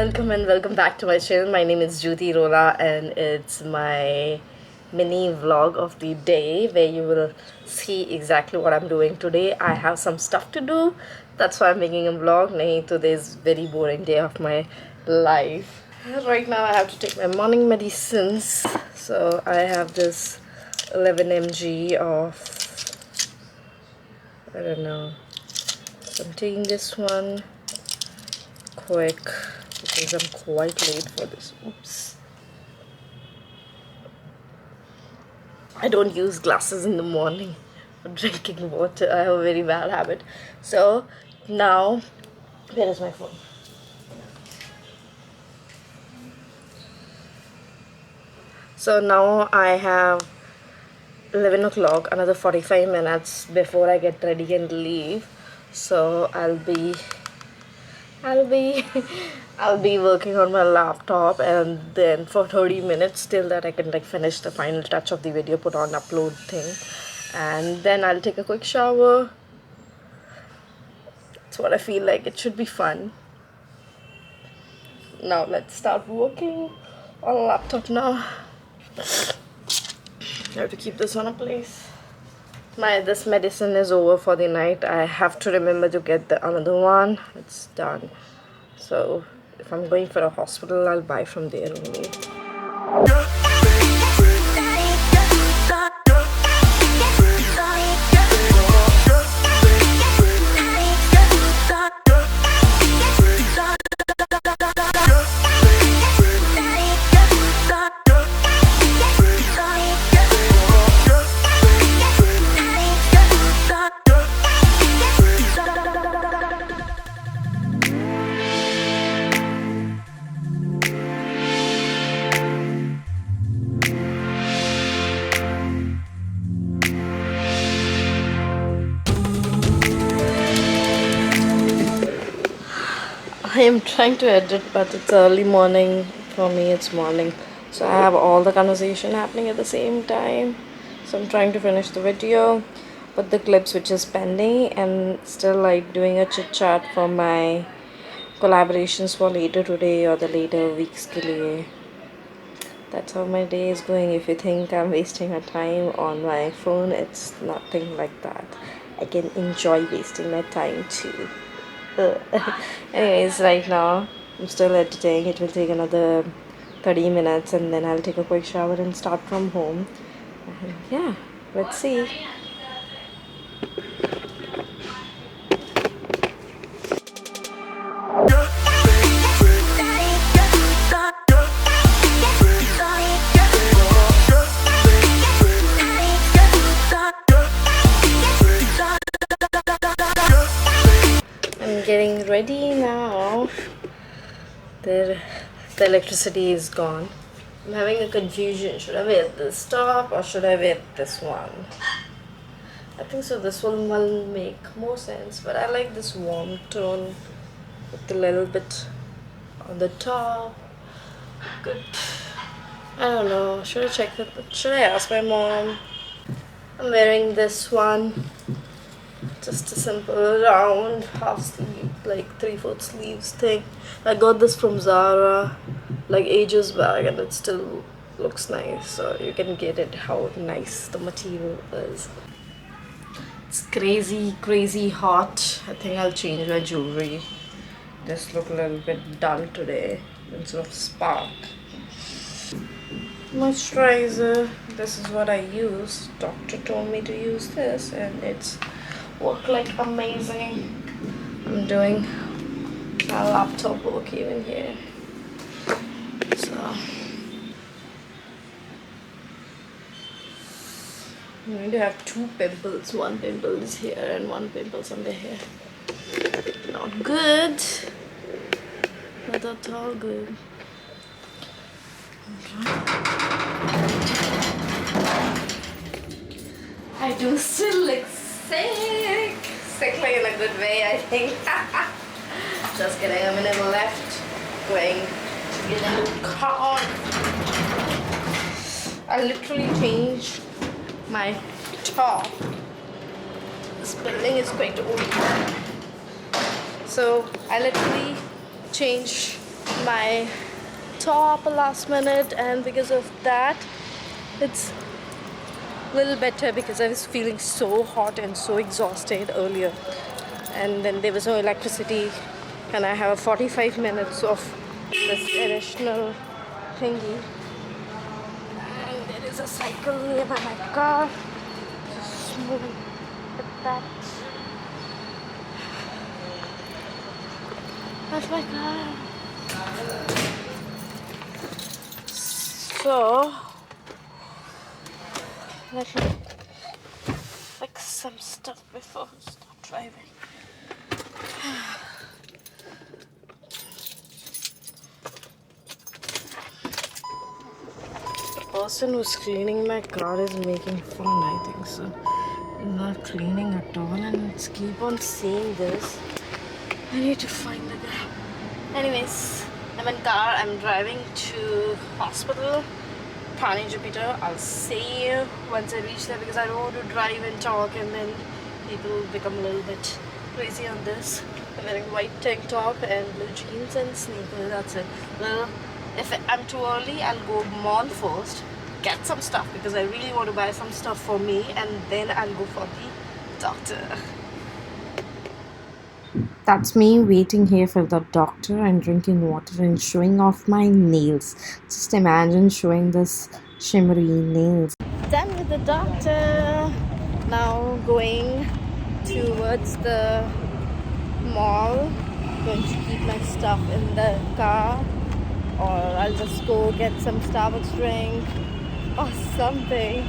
welcome back to my channel. My name is Jyoti Rola and it's my mini vlog of the day where you will see exactly what I'm doing today. I have some stuff to do, that's why I'm making a vlog. Nahi, today's very boring day of my life. Right now I have to take my morning medicines. So I have this 11 mg of, I don't know, so I'm taking this one quick because I'm quite late for this. Oops. I don't use glasses in the morning for drinking water. I have a very bad habit. So now, where is my phone? So now I have 11 o'clock, another 45 minutes before I get ready and leave. So I'll be I'll be working on my laptop, and then for 30 minutes till that I can like finish the final touch of the video, put on upload thing, and then I'll take a quick shower. That's what I feel like. It should be fun. Now let's start working on a laptop now. I have to keep this on a place. This medicine is over for the night. I have to remember to get the another one. It's done. So if I'm going for a hospital, I'll buy from there only. I am trying to edit, but it's early morning. For me, it's morning. So I have all the conversation happening at the same time. So I'm trying to finish the video, put the clips which is pending, and still like doing a chit chat for my collaborations for later today or the later weeks ke liye. That's how my day is going. If you think I'm wasting my time on my phone, it's nothing like that. I can enjoy wasting my time too. Anyways, right now I'm still editing. It will take another 30 minutes and then I'll take a quick shower and start from home. And yeah, let's see. Getting ready now. The electricity is gone. I'm having a confusion. Should I wear this top or should I wear this one? I think so this one will make more sense, but I like this warm tone with a little bit on the top. Good. I don't know. Should I check it? Should I ask my mom? I'm wearing this one. Just a simple round half sleeve, like 3/4 sleeves thing. I got this from Zara like ages back and it still looks nice, so you can get it how nice the material is. It's crazy hot. I think I'll change my jewelry. Just look a little bit dull today instead of spark. Moisturizer, this is what I use. Doctor told me to use this and it's work like amazing. I'm doing my laptop work even here. So I'm going to have two pimples. One pimple is here and one pimple's on the hair. Not good. Not at all good. I do still look sick. Sickly in a good way, I think. Just kidding, I'm in the left going to get a new car. I literally changed my top. This building is quite old. So I literally changed my top last minute, and because of that it's a little better because I was feeling so hot and so exhausted earlier, and then there was no electricity, and I have 45 minutes of this additional thingy, and there is a cycle nearby my car just moving at that. That's my car. So let me fix some stuff before I start driving. The person who's cleaning my car is making fun, I think so. Not cleaning at all, and it's keep on seeing this. I need to find the guy. Anyways, I'm in car. I'm driving to hospital, Thane Jupiter. I'll see you once I reach there because I don't want to drive and talk and then people become a little bit crazy on this. I'm wearing white tank top and blue jeans and sneakers. That's it. Well, if I'm too early, I'll go mall first, get some stuff because I really want to buy some stuff for me, and then I'll go for the doctor. That's me waiting here for the doctor and drinking water and showing off my nails. Just imagine showing this shimmery nails. Done with the doctor. Now going towards the mall. Going to keep my stuff in the car, or I'll just go get some Starbucks drink or something.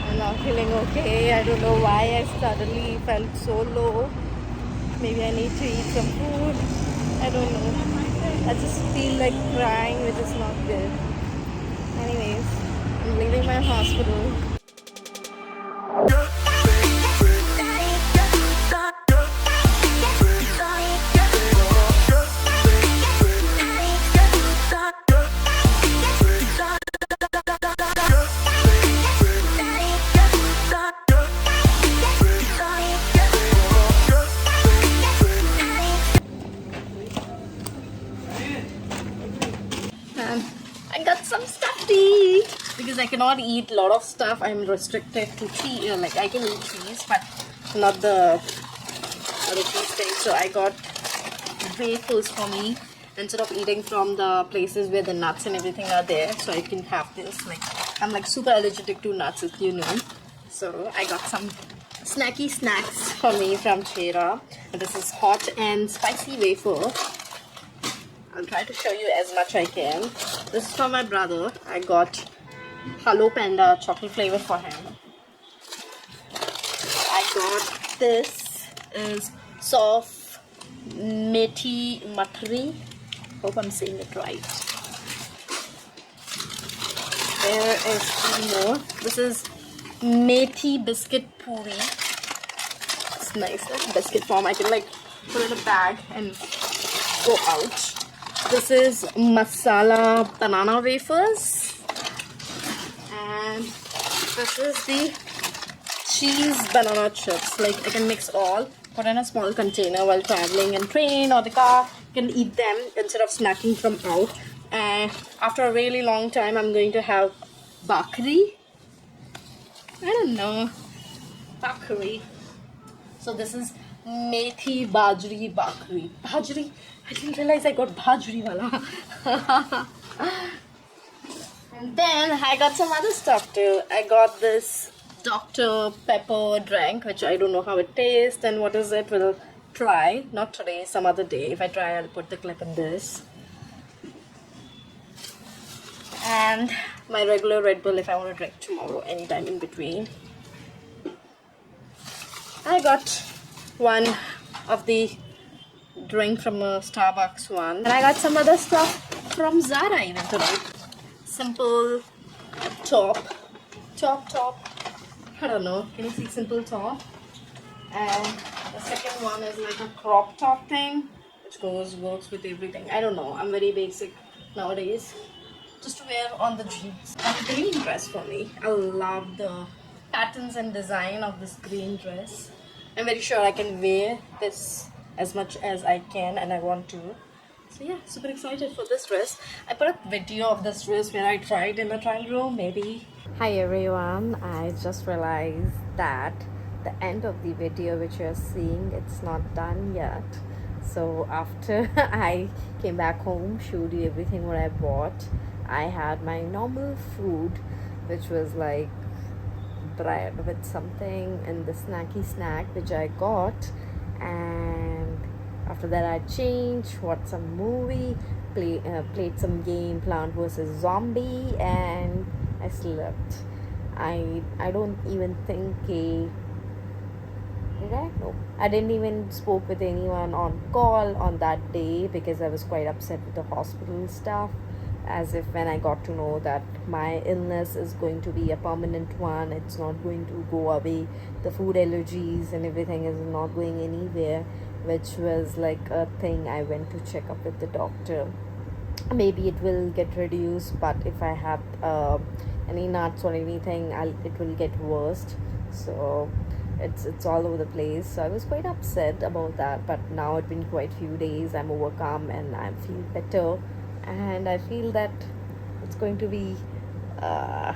I'm not feeling okay. I don't know why I suddenly felt so low. Maybe I need to eat some food. I don't know. I just feel like crying, which is not good. Anyways, I'm leaving my hospital. And I got some stuff to eat because I cannot eat a lot of stuff. I'm restricted to cheese. Like I can eat cheese, but not the other cheese things. So I got wafers for me instead of eating from the places where the nuts and everything are there. So I can have this. Like I'm like super allergic to nuts, if you know. So I got some snacky snacks for me from Chera. And this is hot and spicy wafer. I'll try to show you as much I can. This is for my brother. I got Hello Panda chocolate flavor for him. I got this is soft methi matri. Hope I'm saying it right. There is three more. This is methi biscuit puri. It's nice, like biscuit form. I can like put in a bag and go out. This is masala banana wafers, and this is the cheese banana chips. Like I can mix all, put in a small container while traveling in train or the car. You can eat them instead of snacking from out. And after a really long time, I'm going to have bakri. I don't know, bakri. So this is methi bajri bakri. Bajri. I didn't realize I got bhajri wala. And then I got some other stuff too. I got this Dr. Pepper drink, which I don't know how it tastes and what is it. We'll try. Not today, some other day. If I try, I'll put the clip in this. And my regular Red Bull if I want to drink tomorrow, anytime in between. I got one of the drink from a Starbucks one, and I got some other stuff from Zara even today. Simple top. I don't know. Can you see simple top? And the second one is like a crop top thing, which works with everything. I don't know. I'm very basic nowadays. Just to wear on the jeans. And a green dress for me. I love the patterns and design of this green dress. I'm very sure I can wear this as much as I can and I want to. So yeah, super excited for this dress. I put a video of this dress where I tried in the trial room, maybe. Hi everyone, I just realized that the end of the video which you're seeing, it's not done yet. So after I came back home, showed you everything what I bought, I had my normal food, which was like bread with something and the snacky snack which I got. And after that I changed, watched some movie, played some game Plant vs Zombie, and I slept. I don't even think did I? No. I didn't even spoke with anyone on call on that day because I was quite upset with the hospital staff. As if when I got to know that my illness is going to be a permanent one, it's not going to go away. The food allergies and everything is not going anywhere, which was like a thing. I went to check up with the doctor. Maybe it will get reduced, but if I have any nuts or anything, it will get worse. So it's all over the place. So I was quite upset about that, but now it's been quite few days. I'm overcome and I feel better, and I feel that it's going to be uh,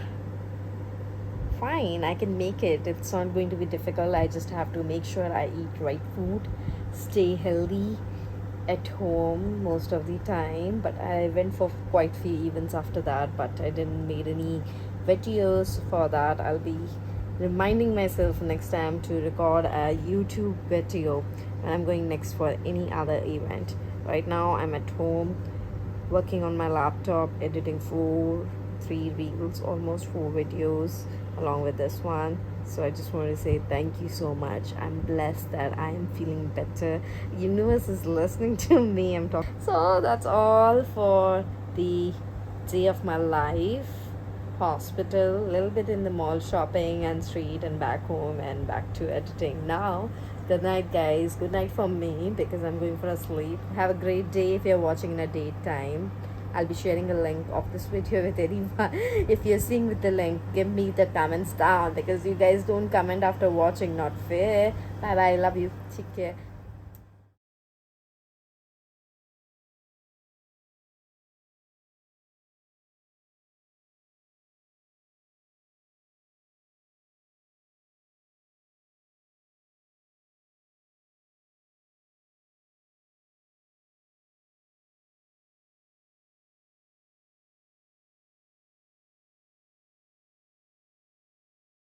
fine. I can make it. It's not going to be difficult. I just have to make sure I eat right food, stay healthy at home most of the time. But I went for quite few events after that, but I didn't made any videos for that. I'll be reminding myself next time to record a YouTube video when I'm going next for any other event. Right now I'm at home working on my laptop, editing three reels, almost 4 videos along with this one. So I just want to say thank you so much. I'm blessed that I am feeling better. Universe is listening to me. I'm talking. So that's all for the day of my life. Hospital, a little bit in the mall shopping and street, and back home and back to editing now. Good night guys, good night for me because I'm going for a sleep. Have a great day if you're watching in a daytime. I'll be sharing a link of this video with anyone. If you're seeing with the link, give me the comments down because you guys don't comment after watching. Not fair. Bye bye, love you, take care.